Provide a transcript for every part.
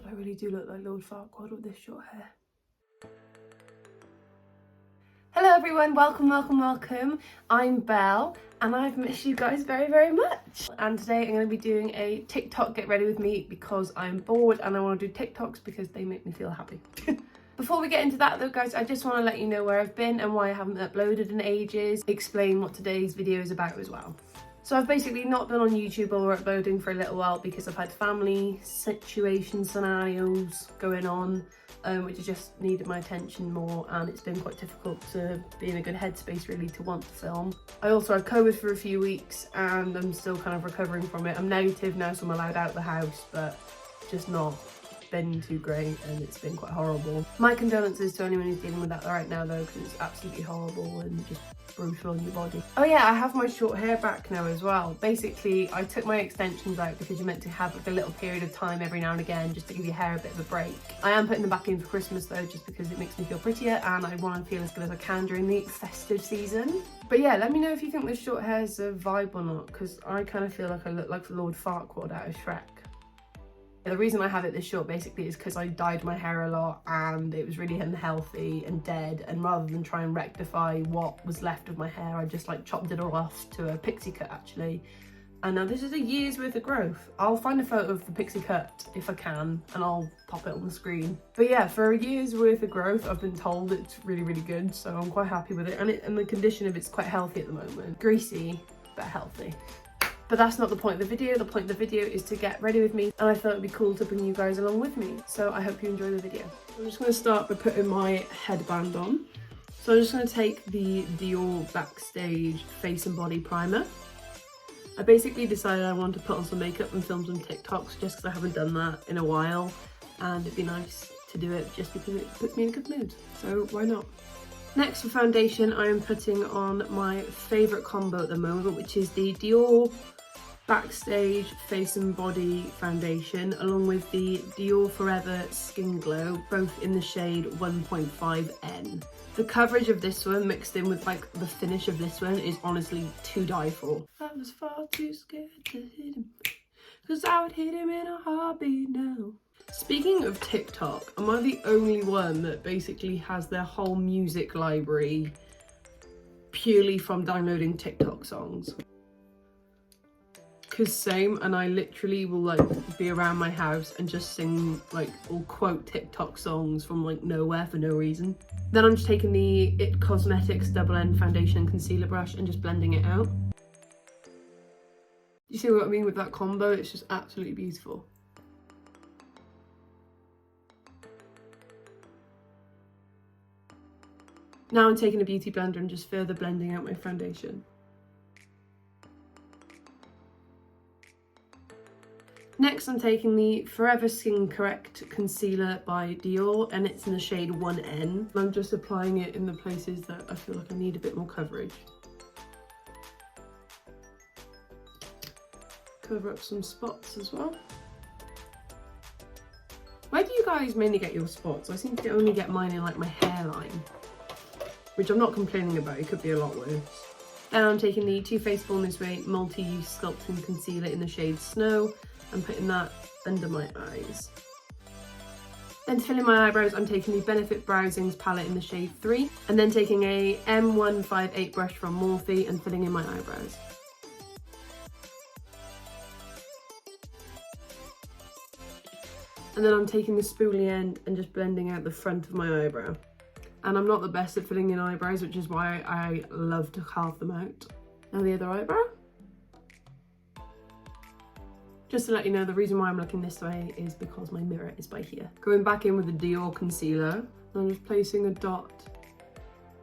I really do look like Lord Farquaad with this short hair. Hello everyone, welcome. I'm Belle and I've missed you guys very much. And today I'm going to be doing a TikTok get ready with me because I'm bored and I want to do TikToks because they make me feel happy. Before we get into that though guys, I just want to let you know where I've been and why I haven't uploaded in ages, explain what today's video is about as well. So I've basically not been on YouTube or uploading for a little while because I've had family scenarios going on, which has just needed my attention more, and it's been quite difficult to be in a good headspace really to want to film. I also had COVID for a few weeks and I'm still kind of recovering from it. I'm negative now, so I'm allowed out of the house, but just not been too great and it's been quite horrible. My condolences to anyone who's dealing with that right now though, because it's absolutely horrible and just brutal on your body. Oh yeah, I have my short hair back now as well. Basically, I took my extensions out because you're meant to have like a little period of time every now and again just to give your hair a bit of a break. I am putting them back in for Christmas though, just because it makes me feel prettier and I want to feel as good as I can during the festive season. But yeah, let me know if you think this short hair is a vibe or not, because I kind of feel like I look like Lord Farquaad out of Shrek. The reason I have it this short basically is because I dyed my hair a lot and it was really unhealthy and dead, and rather than try and rectify what was left of my hair, I just like chopped it all off to a pixie cut actually. And now this is a year's worth of growth. I'll find a photo of the pixie cut if I can and I'll pop it on the screen. But yeah, for a year's worth of growth, I've been told it's really good, so I'm quite happy with it. And the condition of it's quite healthy at the moment. Greasy, but healthy. But that's not the point of the video. The point of the video is to get ready with me, and I thought it'd be cool to bring you guys along with me. So I hope you enjoy the video. I'm just going to start by putting my headband on. So I'm just going to take the Dior Backstage Face and Body Primer. I basically decided I wanted to put on some makeup and film some TikToks just because I haven't done that in a while, and it'd be nice to do it just because it puts me in a good mood. So why not? Next for foundation, I am putting on my favourite combo at the moment, which is the Dior Backstage Face and Body Foundation, along with the Dior Forever Skin Glow, both in the shade 1.5N. The coverage of this one mixed in with like the finish of this one is honestly to die for. I was far too scared to hit him, cause I would hit him in a heartbeat now. Speaking of TikTok, am I the only one that basically has their whole music library purely from downloading TikTok songs? Cause same, and I literally will like be around my house and just sing like or quote TikTok songs from like nowhere for no reason. Then I'm just taking the IT Cosmetics Double End Foundation and Concealer brush and just blending it out. You see what I mean with that combo? It's just absolutely beautiful. Now I'm taking a beauty blender and just further blending out my foundation. Next, I'm taking the Forever Skin Correct Concealer by Dior, and it's in the shade 1N. I'm just applying it in the places that I feel like I need a bit more coverage. Cover up some spots as well. Where do you guys mainly get your spots? I seem to only get mine in like my hairline, which I'm not complaining about, it could be a lot worse. Then I'm taking the Too Faced Born This Way Multi-Use Sculpting Concealer in the shade Snow and putting that under my eyes. Then to fill in my eyebrows, I'm taking the Benefit Browsings palette in the shade 3, and then taking a M158 brush from Morphe and filling in my eyebrows. And then I'm taking the spoolie end and just blending out the front of my eyebrow. And I'm not the best at filling in eyebrows, which is why I love to carve them out. Now the other eyebrow. Just to let you know, the reason why I'm looking this way is because my mirror is by here. Going back in with the Dior concealer, I'm just placing a dot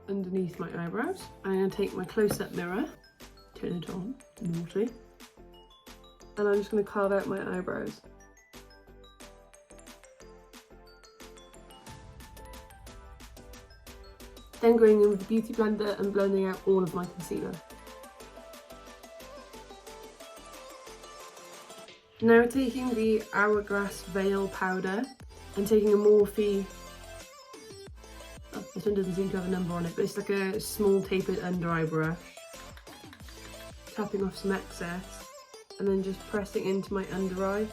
underneath my eyebrows. I'm going to take my close-up mirror, turn it on, naughty, and I'm just going to carve out my eyebrows. Then going in with the beauty blender and blending out all of my concealer. Now taking the Hourglass Veil powder and taking a Morphe, oh, this one doesn't seem to have a number on it, but it's like a small tapered under eye brush, tapping off some excess and then just pressing into my under eye.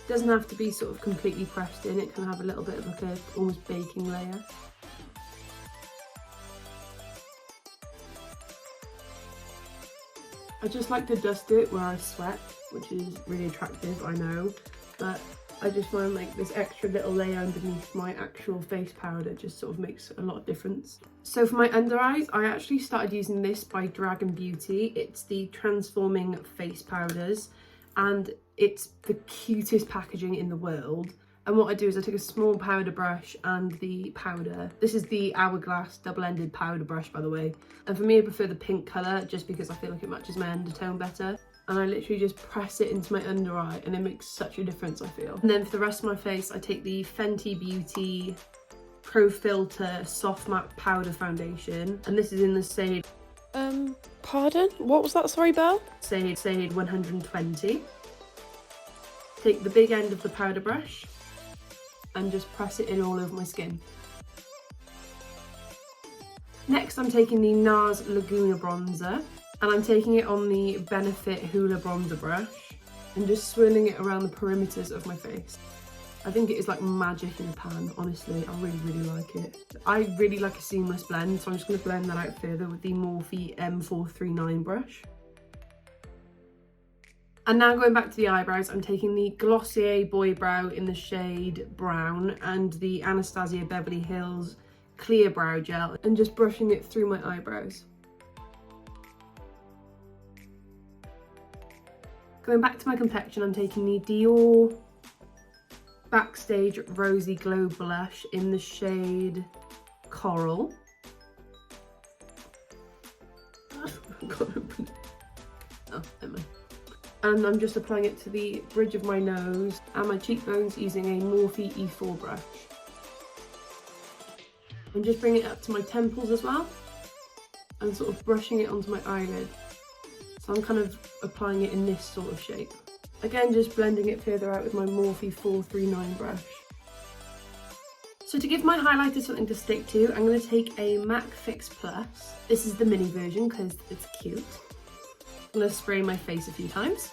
It doesn't have to be sort of completely pressed in, it can have a little bit of like a almost baking layer. I just like to dust it where I sweat, which is really attractive, I know, but I just find like this extra little layer underneath my actual face powder just sort of makes a lot of difference. So for my under eyes, I actually started using this by Dragon Beauty. It's the Transforming Face Powders, and it's the cutest packaging in the world. And what I do is I take a small powder brush and the powder. This is the Hourglass double-ended powder brush, by the way. And for me, I prefer the pink colour just because I feel like it matches my undertone better. And I literally just press it into my under eye and it makes such a difference, I feel. And then for the rest of my face, I take the Fenty Beauty Pro Filter Soft Matte Powder Foundation. And this is in the shade... Pardon? What was that, sorry, Belle? Shade 120. Take the big end of the powder brush and just press it in all over my skin. Next, I'm taking the Nars Laguna bronzer, and I'm taking it on the Benefit Hoola bronzer brush and just swirling it around the perimeters of my face. I think it is like magic in a pan, honestly. I really, really like it. I really like a seamless blend, so I'm just going to blend that out further with the Morphe M439 brush. And now going back to the eyebrows, I'm taking the Glossier Boy Brow in the shade Brown and the Anastasia Beverly Hills Clear Brow Gel and just brushing it through my eyebrows. Going back to my complexion, I'm taking the Dior Backstage Rosy Glow Blush in the shade Coral. Oh, never mind. And I'm just applying it to the bridge of my nose and my cheekbones using a Morphe E4 brush. And just bring it up to my temples as well and sort of brushing it onto my eyelid. So I'm kind of applying it in this sort of shape. Again, just blending it further out with my Morphe 439 brush. So to give my highlighter something to stick to, I'm going to take a MAC Fix Plus. This is the mini version because it's cute. I'm going to spray my face a few times.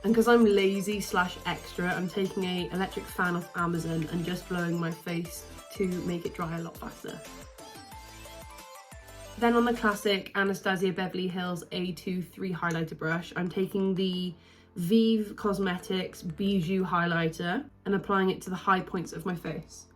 And because I'm lazy / extra, I'm taking a electric fan off Amazon and just blowing my face to make it dry a lot faster. Then on the classic Anastasia Beverly Hills A23 highlighter brush, I'm taking the Vive Cosmetics Bijou highlighter and applying it to the high points of my face.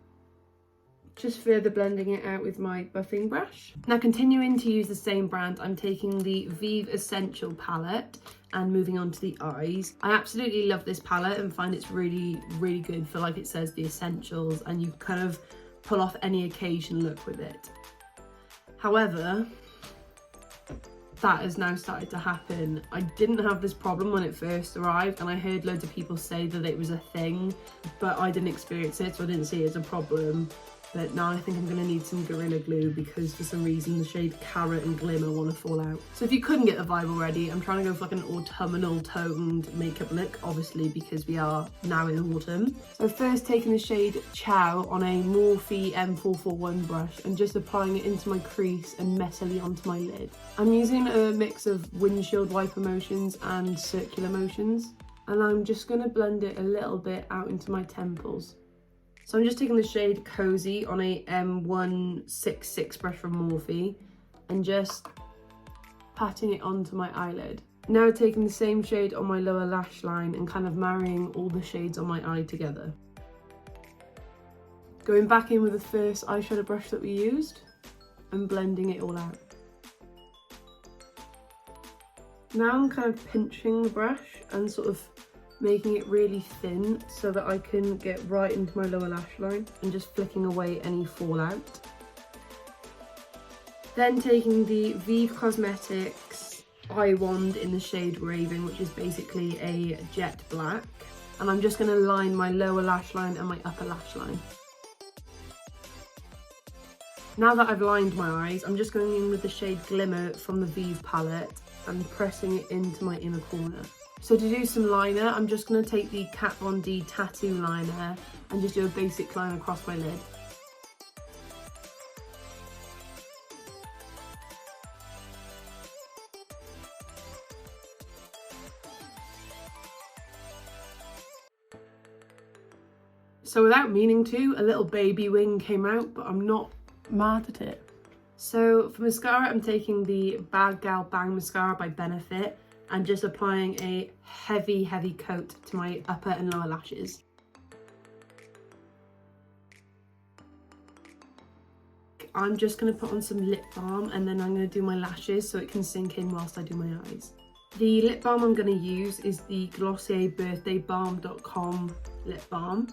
Just further blending it out with my buffing brush. Now continuing to use the same brand, I'm taking the Vive Essential palette and moving on to the eyes. I absolutely love this palette and find it's really, really good for, like it says, the essentials, and you kind of pull off any occasion look with it. However, that has now started to happen. I didn't have this problem when it first arrived, and I heard loads of people say that it was a thing, but I didn't experience it, so I didn't see it as a problem. But now I think I'm going to need some Gorilla Glue because for some reason the shade Carrot and Glimmer want to fall out. So if you couldn't get the vibe already, I'm trying to go for like an autumnal toned makeup look, obviously because we are now in autumn. So first taking the shade Chow on a Morphe M441 brush and just applying it into my crease and messily onto my lid. I'm using a mix of windshield wiper motions and circular motions, and I'm just going to blend it a little bit out into my temples. So I'm just taking the shade Cozy on a M166 brush from Morphe and just patting it onto my eyelid. Now taking the same shade on my lower lash line and kind of marrying all the shades on my eye together. Going back in with the first eyeshadow brush that we used and blending it all out. Now I'm kind of pinching the brush and sort of making it really thin so that I can get right into my lower lash line and just flicking away any fallout. Then taking the Vive Cosmetics Eye Wand in the shade Raven, which is basically a jet black, and I'm just going to line my lower lash line and my upper lash line. Now that I've lined my eyes, I'm just going in with the shade Glimmer from the Vive palette and pressing it into my inner corner. So to do some liner, I'm just going to take the Kat Von D tattoo liner and just do a basic line across my lid. So without meaning to, a little baby wing came out, but I'm not mad at it. So for mascara, I'm taking the Bad Gal Bang Mascara by Benefit and just applying a heavy coat to my upper and lower lashes. I'm just going to put on some lip balm and then I'm going to do my lashes so it can sink in whilst I do my eyes. The lip balm I'm going to use is the Glossier Birthday Balm.com lip balm.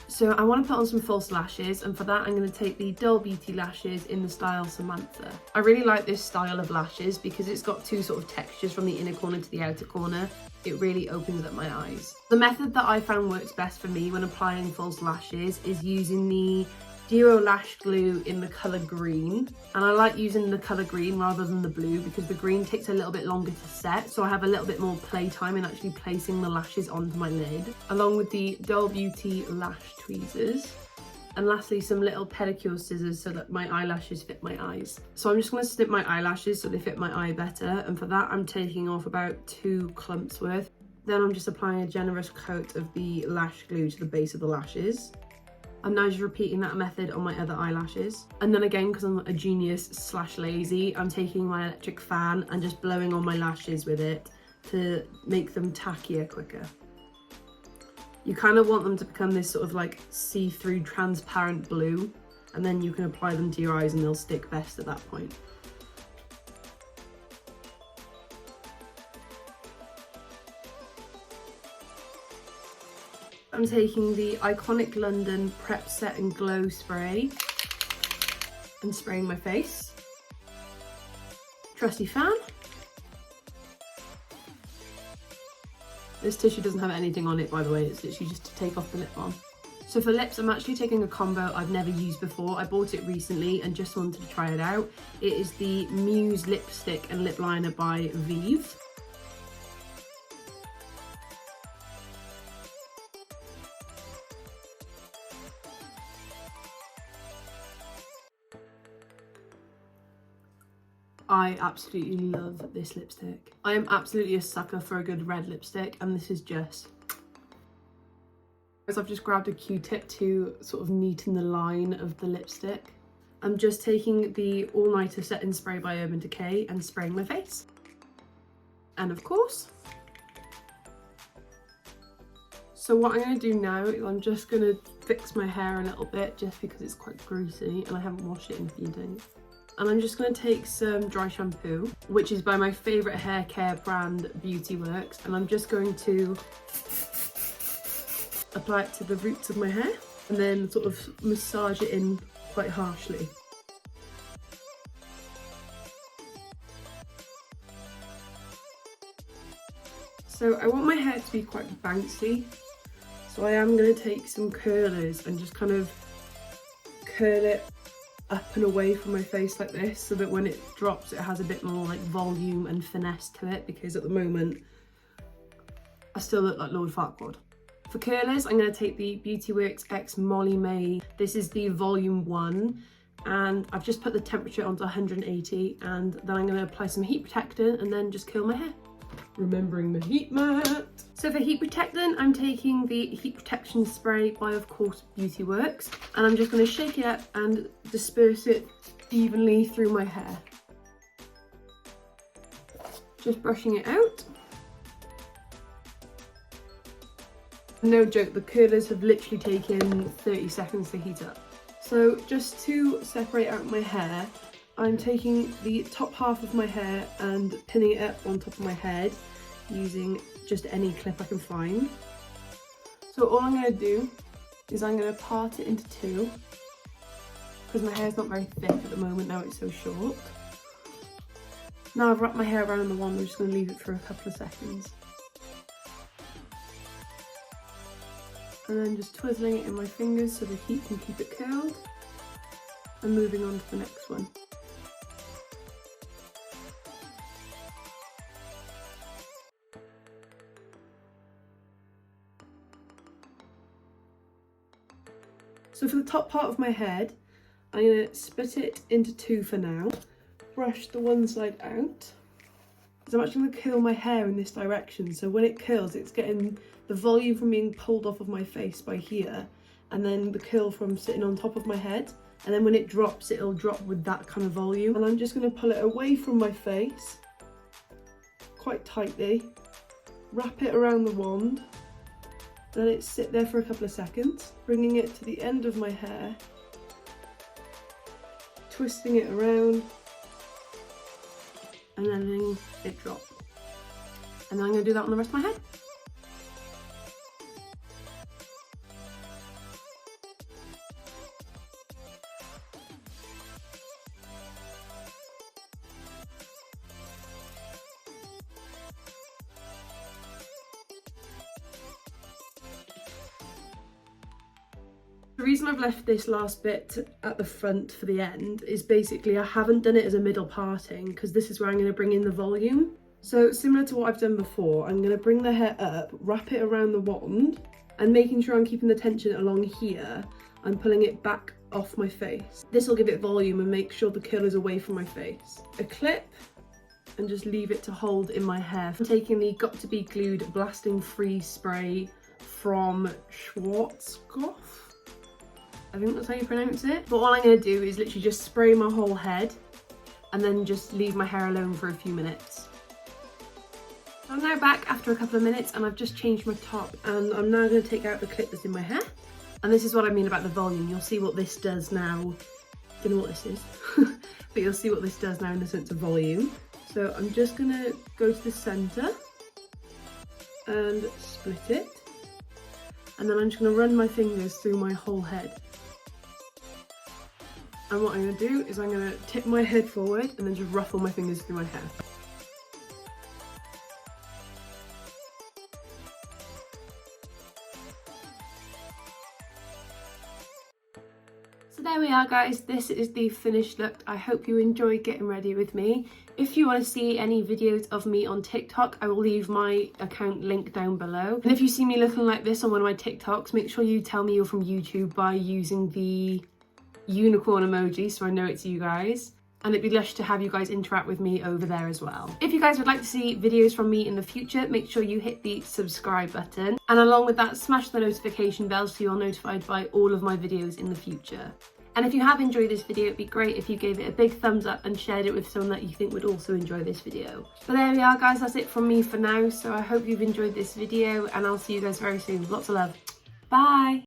So I want to put on some false lashes, and for that I'm going to take the Dull Beauty lashes in the style Samantha. I really like this style of lashes because it's got two sort of textures from the inner corner to the outer corner. It really opens up my eyes. The method that I found works best for me when applying false lashes is using the Dior lash glue in the colour green, and I like using the colour green rather than the blue because the green takes a little bit longer to set, so I have a little bit more playtime in actually placing the lashes onto my lid, along with the Dull Beauty lash tweezers, and lastly some little pedicure scissors so that my eyelashes fit my eyes. So I'm just going to snip my eyelashes so they fit my eye better, and for that I'm taking off about 2 clumps worth. Then I'm just applying a generous coat of the lash glue to the base of the lashes. I'm now just repeating that method on my other eyelashes. And then again, because I'm a genius / lazy, I'm taking my electric fan and just blowing on my lashes with it to make them tackier quicker. You kind of want them to become this sort of like see-through transparent blue, and then you can apply them to your eyes and they'll stick best at that point. I'm taking the Iconic London Prep Set and Glow spray and spraying my face. Trusty fan. This tissue doesn't have anything on it, by the way, it's literally just to take off the lip balm. So for lips, I'm actually taking a combo I've never used before. I bought it recently and just wanted to try it out. It is the Muse Lipstick and Lip Liner by Vive. I absolutely love this lipstick. I am absolutely a sucker for a good red lipstick, and this is just... I've just grabbed a Q-tip to sort of neaten the line of the lipstick. I'm just taking the All Nighter Setting Spray by Urban Decay and spraying my face. And of course. So what I'm going to do now is I'm just going to fix my hair a little bit just because it's quite greasy and I haven't washed it in a few days. And I'm just going to take some dry shampoo, which is by my favourite hair care brand, Beauty Works, and I'm just going to apply it to the roots of my hair and then sort of massage it in quite harshly. So I want my hair to be quite bouncy, so I am going to take some curlers and just kind of curl it up and away from my face like this so that when it drops it has a bit more like volume and finesse to it, because at the moment I still look like Lord Farquaad. For curlers, I'm going to take the Beauty Works X Molly May. This is the volume 1 and I've just put the temperature onto 180, and then I'm going to apply some heat protectant and then just curl my hair. Remembering the heat mat. So for heat protectant, I'm taking the heat protection spray by, of course, Beauty Works, and I'm just going to shake it up and disperse it evenly through my hair. Just brushing it out. No joke, the curlers have literally taken 30 seconds to heat up. So just to separate out my hair, I'm taking the top half of my hair and pinning it up on top of my head using just any clip I can find. So all I'm going to do is I'm going to part it into 2 because my hair's not very thick at the moment, now it's so short. Now I've wrapped my hair around the wand, I'm just going to leave it for a couple of seconds. And then just twizzling it in my fingers so the heat can keep it curled. And moving on to the next one. So for the top part of my head, I'm going to split it into 2 for now, brush the one side out, is I'm actually going to curl my hair in this direction. So when it curls, it's getting the volume from being pulled off of my face by here, and then the curl from sitting on top of my head. And then when it drops, it'll drop with that kind of volume. And I'm just going to pull it away from my face quite tightly, wrap it around the wand, and let it sit there for a couple of seconds, bringing it to the end of my hair, twisting it around, and then letting it drop. And then I'm going to do that on the rest of my head. The reason I've left this last bit at the front for the end is basically I haven't done it as a middle parting, because this is where I'm going to bring in the volume. So similar to what I've done before, I'm going to bring the hair up, wrap it around the wand, and making sure I'm keeping the tension along here, I'm pulling it back off my face. This will give it volume and make sure the curl is away from my face. A clip, and just leave it to hold in my hair. I'm taking the Got To Be Glued Blasting Free Spray from Schwarzkopf. I think that's how you pronounce it. But all I'm going to do is literally just spray my whole head and then just leave my hair alone for a few minutes. I'm now back after a couple of minutes and I've just changed my top, and I'm now going to take out the clip that's in my hair. And this is what I mean about the volume. You'll see what this does now. Don't know what this is, but you'll see what this does now in the sense of volume. So I'm just going to go to the centre and split it. And then I'm just going to run my fingers through my whole head. And what I'm going to do is I'm going to tip my head forward and then just ruffle my fingers through my hair. So there we are, guys, this is the finished look. I hope you enjoyed getting ready with me. If you want to see any videos of me on TikTok, I will leave my account link down below. And if you see me looking like this on one of my TikToks, make sure you tell me you're from YouTube by using the unicorn emoji so I know it's you guys. And it'd be lush to have you guys interact with me over there as well. If you guys would like to see videos from me in the future, make sure you hit the subscribe button. And along with that, smash the notification bell so you're notified by all of my videos in the future. And if you have enjoyed this video, it'd be great if you gave it a big thumbs up and shared it with someone that you think would also enjoy this video. But there we are, guys, that's it from me for now. So I hope you've enjoyed this video and I'll see you guys very soon. Lots of love. Bye.